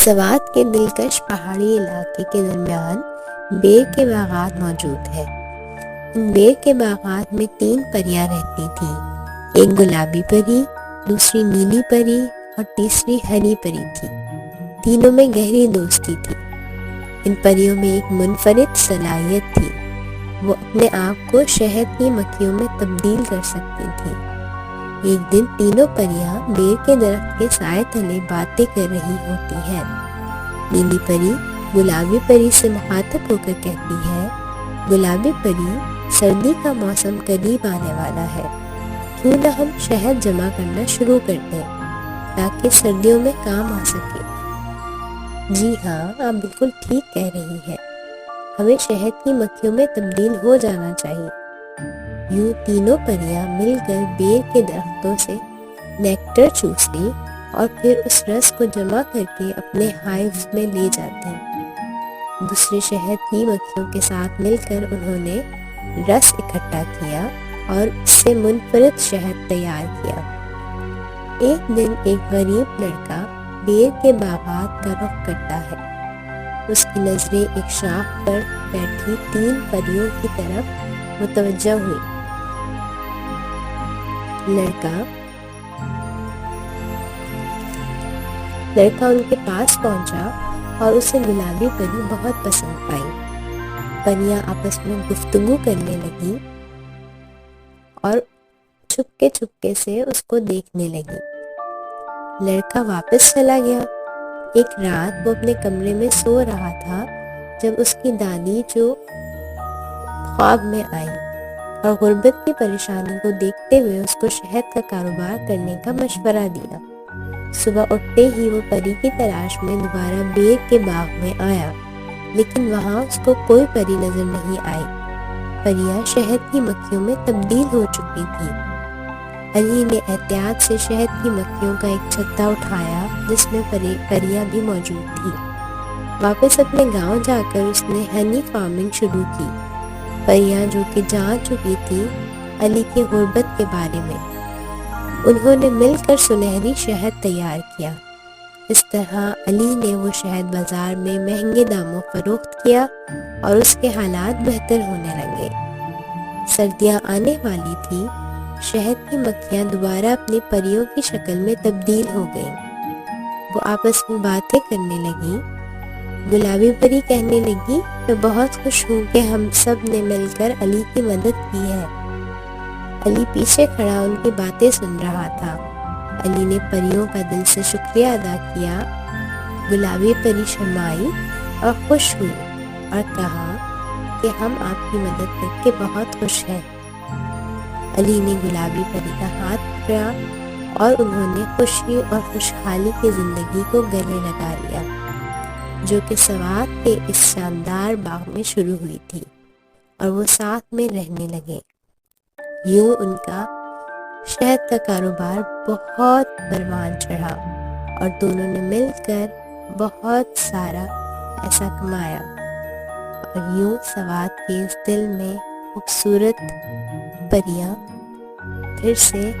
سوات کے دلکش پہاڑی علاقے کے درمیان بیر کے باغات موجود ہے۔ ان بیر کے باغات میں 3 پریاں رہتی تھیں، ایک گلابی پری، دوسری نیلی پری اور تیسری ہری پری تھی۔ تینوں میں گہری دوستی تھی۔ ان پریوں میں ایک منفرد صلاحیت تھی، وہ اپنے آپ کو شہد کی مکھیوں میں تبدیل کر سکتی تھیں۔ ایک دن تینوں پریاں بیر کے درخت کے سائے تلے باتیں کر رہی ہوتی ہیں۔ نیلی پری گلابی پری سے مخاطب ہو کر کہتی ہے، گلابی پری، سردی کا موسم قریب آنے والا ہے، کیوں نہ ہم شہد جمع کرنا شروع کر دیں تاکہ سردیوں میں کام آ سکے۔ جی ہاں، آپ بالکل ٹھیک کہہ رہی ہیں، ہمیں شہد کی مکھیوں میں تبدیل ہو جانا چاہیے۔ یوں تینوں پریاں مل کر بیر کے درختوں سے نیکٹر چوستی اور پھر اس رس کو جمع کر کے اپنے ہائیوز میں لے جاتی۔ دوسرے شہد کی مکھیوں کے ساتھ مل کر انہوں نے رس اکٹھا کیا اور اس سے منفرد شہد تیار کیا۔ ایک دن ایک غریب لڑکا بیر کے باغات کا رخ کرتا ہے۔ اس کی نظریں ایک شاخ پر بیٹھی 3 پریوں کی طرف متوجہ ہوئی۔ لڑکا ان کے پاس پہنچا اور اسے گلابی پری بہت پسند آئی۔ پریاں آپس میں گفتگو کرنے لگیں اور چھپکے سے اس کو دیکھنے لگیں۔ لڑکا واپس چلا گیا۔ ایک رات وہ اپنے کمرے میں سو رہا تھا جب اس کی دادی جو خواب میں آئی اور غربت کی پریشانی کو دیکھتے ہوئے اس کو شہد کا کاروبار کرنے کا مشورہ دیا۔ صبح اٹھتے ہی وہ پری کی تلاش میں دوبارہ بیر کے باغ میں آیا، لیکن وہاں اس کو کوئی پری نظر نہیں آئی۔ پریاں شہد کی مکھیوں میں تبدیل ہو چکی تھیں۔ علی نے احتیاط سے شہد کی مکھیوں کا ایک چھتا اٹھایا جس میں پریاں بھی موجود تھیں۔ واپس اپنے گاؤں جا کر اس نے ہنی فارمنگ شروع کی۔ پریاں جو کہ جان چکی تھی علی کی غربت کے بارے میں، انہوں نے مل کر سنہری شہد تیار کیا۔ اس طرح علی نے وہ شہد بازار میں مہنگے داموں فروخت کیا اور اس کے حالات بہتر ہونے لگے۔ سردیاں آنے والی تھی، شہد کی مکھیاں دوبارہ اپنی پریوں کی شکل میں تبدیل ہو گئیں۔ وہ آپس میں باتیں کرنے لگیں۔ گلابی پری کہنے لگی، میں بہت خوش ہوں کہ ہم سب نے مل کر علی کی مدد کی ہے۔ علی پیچھے کھڑا ان کی باتیں سن رہا تھا۔ علی نے پریوں کا دل سے شکریہ ادا کیا۔ گلابی پری شرمائی اور خوش ہوئی اور کہا کہ ہم آپ کی مدد کر کے بہت خوش ہیں۔ علی نے گلابی پری کا ہاتھ پکڑا اور انہوں نے خوشی اور خوشحالی کی زندگی کو گلے لگا لیا، جو کہ سوات کے اس شاندار باغ میں شروع ہوئی تھی، اور وہ ساتھ میں رہنے لگے۔ یوں ان کا شہد کا کاروبار بہت پروان چڑھا اور دونوں نے مل کر بہت سارا پیسہ کمایا، اور یوں سوات کے اس دل میں خوبصورت پریاں پھر سے